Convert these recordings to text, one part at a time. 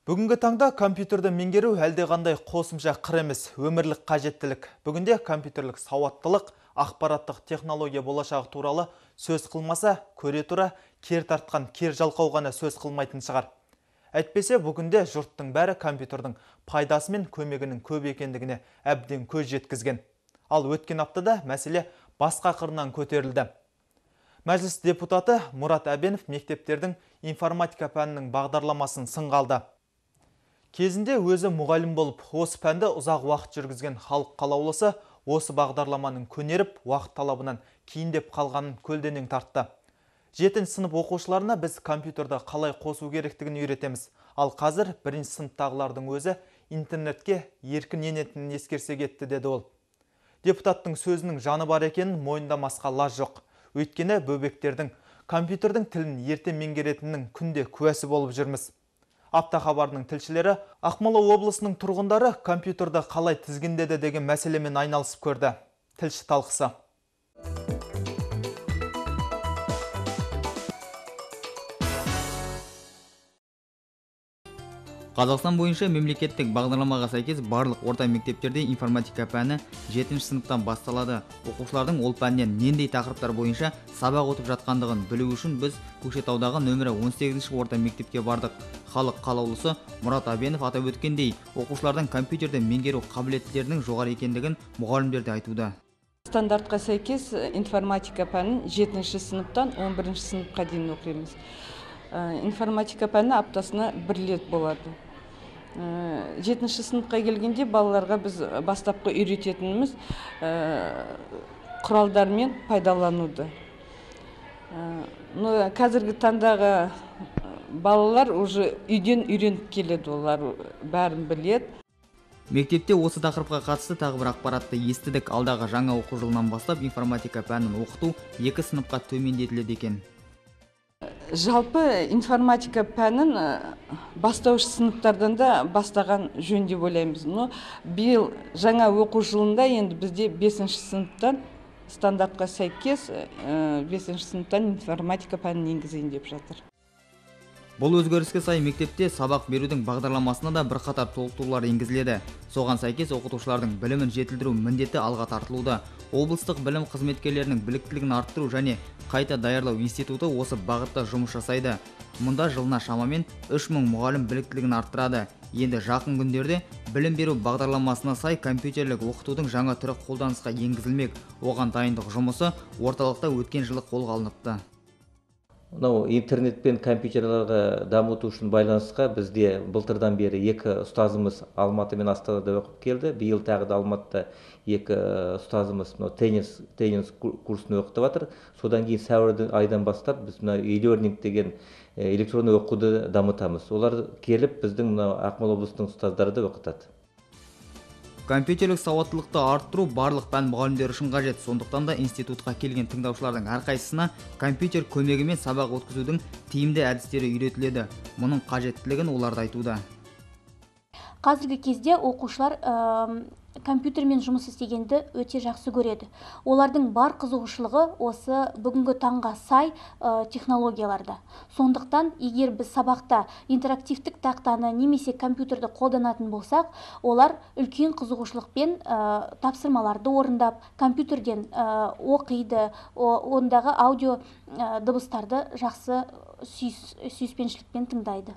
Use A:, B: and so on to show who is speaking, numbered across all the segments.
A: Бүгінгі таңда компьютерді меңгеру әлдеқандай қосымша қыр емес, өмірлік қажеттілік. Бүгінде компьютерлік сауаттылық, ақпараттық технология болашағы туралы сөз қылмаса, көре тұра кер тартқан кер жалқау ғана сөз қылмайтын шығар. Әйтпесе бүгінде жұрттың бәрі компьютердің пайдасы мен көмегінің көп екендігіне әбден көз жеткізген. Ал өткен аптада мәселе басқа қырынан көтерілді. Мәжіліс депутаты Мұрат Әбенов мектептердің информатика пәнінің бағдарламасын сынға алды. Кезінде өзі мұғалім болып, осы пәнді ұзақ уақыт жүргізген халық қалаулысы осы бағдарламаның көнеріп, уақыт талабынан кейіндеп қалғанын көлденең тартты. 7-ші сынып оқушыларына біз компьютерді қалай қосу керектігін үйретеміз. Ал қазір 1-ші сыныптағылардың өзі интернетке еркін енетінін ескерсе кетті, деді ол. Депутаттың сөзінің жаны бар екенін мойындамасқа лаж жоқ. Өйткені бөбектердің компьютердің тілін ерте меңгеретіннің күнде куәсі болып жүрміз. Апта хабарының тілшілері Ақмола облысының тұрғындары компьютерді қалай тізгіндеді деген мәселемен айналысып көрді. Тілші талқысы.
B: Қазақстан бойынша мемлекеттік бағдарламаға сәйкес барлық орта мектептерде информатика пәні 7-ші сыныптан басталады. Оқушылардың ол пәннен нендей тақырыптар бойынша сабақ өтіп жатқандығын білу үшін біз Көкшетаудағы нөмірі 18-ші орта мектепке бардық. Халық қалаулысы Мұрат Әбенов атап өткендей, оқушылардың компьютерді меңгеру қабілеттілерінің жоғары екендігін мұғалімдер де айтуда.
C: Стандартқа сәйкес информатика пәнін 7-ші сыныптан 11-ші сыныпқа дейін оқимыз. Информатика пәні аптасына 1 рет болады. 7-ші сыныпқа келгенде балаларға біз бастапқы үйрететініміз құралдармен пайдалануды. Қазіргі таңдағы балалар уже үйден үйреніп келеді, олар бәрін біледі.
B: Мектепте осы тақырыпқа қатысты тағы бір ақпаратты естідік. Алдағы жаңа оқу жылынан бастап информатика пәнін оқыту 2 сыныпқа төмендетіледі екен.
C: Жалпы информатика пәнін бастауыш сыныптардан да бастаған жөн деп ойлаймыз. Биыл жаңа оқу жылында енді бізде 5-ші сыныптан стандартқа сәйкес 5-ші сыныптан информатика пәнін енгізейін деп жатыр.
B: Бұл өзгеріске сай мектепте сабақ берудің бағдарламасына да бірқатар толықтырулар енгізіледі. Соған сәйкес оқытушылардың білімін жетілдіру міндеті алға тартылуда. Облыстық білім қызметкерлерінің біліктілігін арттыру және қайта даярлау институты осы бағытта жұмыс жасайды. Мұнда жылына шамамен 3000 мұғалім біліктілігін арттырады. Енді жақын күндерде білім беру бағдарламасына сай компьютерлік оқытудың жаңа түрі қолданысқа енгізілмек. Оған дайындық жұмысы орталықта өткен жылы қолға алыныпты.
D: Интернет пен компьютерлерді дамыту үшін байланысқа бізде былтырдан бері 2 ұстазымыз Алматы мен Астанада оқып келді. Биыл тағы да Алматыда 2 ұстазымыз теннис курсын оқытып жатыр. Содан кейін сәуір айдан бастап біз e-learning деген электронды оқуды дамытамыз. Олар келіп біздің Ақмола облысының ұстаздары да оқытады.
B: Компьютерлік сауаттылықты арттыру барлық пән мұғалімдері үшін қажет. Сондықтан да институтқа келген тыңдаушылардың әрқайсысына компьютер көмегімен сабақ өткізудің тиімді әдістері үйретіледі. Мұның қажеттілігін олар айтуда.
E: Қазіргі кезде оқушылар компьютермен жұмыс істегенді өте жақсы көреді. Олардың бар қызығушылығы осы бүгінгі таңға сай технологияларда. Сондықтан, егер біз сабақта интерактивтік тақтаны немесе компьютерді қолданатын болсақ, олар үлкен қызығушылықпен тапсырмаларды орындап, компьютерден оқиды, ондағы аудио дыбыстарды жақсы сүйіспеншілікпен тыңдайды.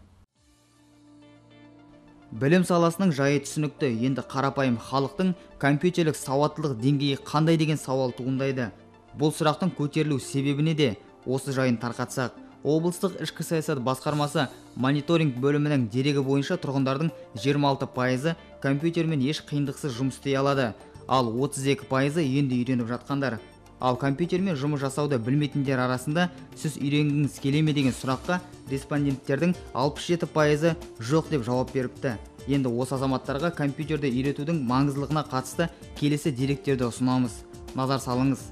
B: Білім саласының жайы түсінікті. Енді қарапайым халықтың компьютерлік сауаттылық деңгейі қандай деген сауал туындайды. Бұл сұрақтың көтерілу себебіне де осы жайын тарқатсақ. Облыстық ішкі саясат басқармасы мониторинг бөлімінің дерегі бойынша тұрғындардың 26% компьютермен еш қиындықсыз жұмыс істей алады. Ал 32% енді үйреніп жатқандар. Ал компьютермен жұмыс жасауды білмейтіндер арасында сіз үйренгіңіз келе ме деген сұраққа респонденттердің 67% жоқ деп жауап беріпті. Енді осы азаматтарға компьютерді үйретудің маңыздылығына қатысты келесі деректерді ұсынамыз. Назар салыңыз.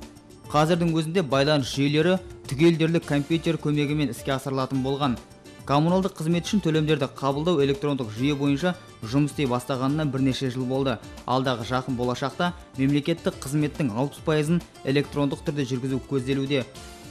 B: Қазірдің өзінде байланыс жүйелері түгелдерлік компьютер көмегімен іске асырылатын болған. Коммуналдық қызмет үшін төлемдерді қабылдау электрондық жүйе бойынша жұмыс істей бастағанына бірнеше жыл болды. Алдағы жақын болашақта мемлекеттік қызметтің 60%-ын электрондық түрде жүргізу көзделуде.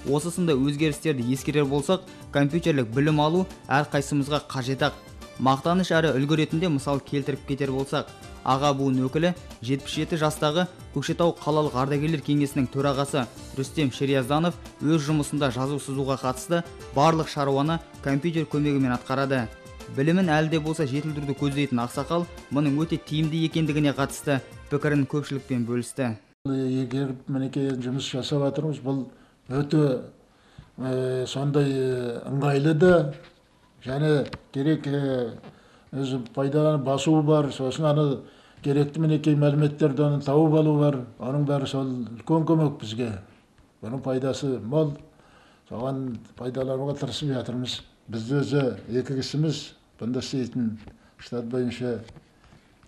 B: Осы сынды өзгерістерді ескерер болсақ, компьютерлік білім алу әрқайсымызға қажет-ақ. Мақтаныш әрі үлгі ретінде мысал келтіріп кетер болсақ, аға буын өкілі 77 жастағы Көкшетау қалалық ардагерлер кеңесінің төрағасы Рүстем Шериязданов өз жұмысында жазу сызуға қатысты барлық шаруаны компьютер көмегімен атқарады. Білімін әлі де болса жетілдіруді көздейтін ақсақал мұның өте тиімді екендігіне қатысты пікірін көпшілікпен бөлісті.
F: Егер мінекей жұмыс жасап жатырмыз, бұл өте сондай ыңғайлы да, және керек өзі пайдаланып басуы бар, сосын аны керекті мінекей мәліметтерді оны тауып алу бар. Оның бәрі сол үлкен көмек бізге. Бұның пайдасы мол. Соған пайдалануға тырысып жатырмыз. Біз өзі екі кісіміз бұнда істейтін штат бойынша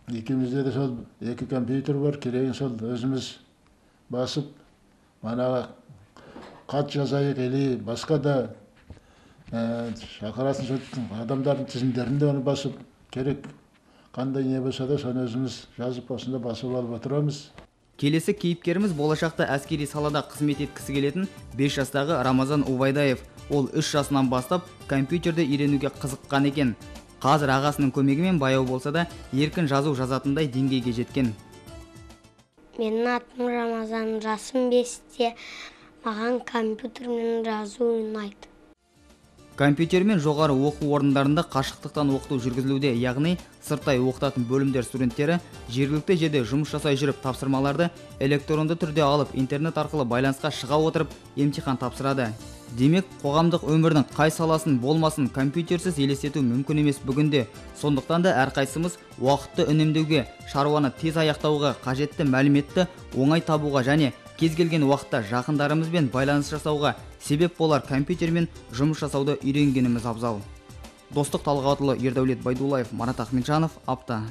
F: екеумізде де сол екі компьютер бар. Керегін сол өзіміз басып, манаға қат жазайық или басқа да шақыратын адамдардың тізімдерінде оны басып, керек қандай не болса да соны өзіміз жазып осында басып алып отырамыз.
B: Келесі кейіпкеріміз болашақта әскери салада қызмет еткісі келетін 5 жастағы Рамазан Убайдаев. Ол 3 жасынан бастап компьютерді үйренуге қызыққан екен. Қазір ағасының көмегімен баяу болса да еркін жазу жазатындай деңгейге жеткен.
G: Менің атым Рамазан, жасым 5-те, маған компьютермен жазу ұнайды.
B: Компьютермен жоғары оқу орындарында қашықтықтан оқыту жүргізілуде, яғни сырттай оқытатын бөлімдер студенттері жергілікті жерде жұмыс жасай жүріп тапсырмаларды электронды түрде алып, интернет арқылы байланысқа шыға отырып емтихан тапсырады. Демек, қоғамдық өмірдің қай саласын болмасын компьютерсіз елестету мүмкін емес бүгінде. Сондықтан да әрқайсымыз уақытты үнемдеуге, шаруаны тез аяқтауға, қажетті мәліметті оңай табуға және кез келген уақытта жақындарымызбен байланыс жасауға себеп болар компьютермен жұмыс жасауды үйренгеніміз абзал. Достық Талғатұлы, Ердәулет Байдуллаев, Марат Ахметжанов, Апта.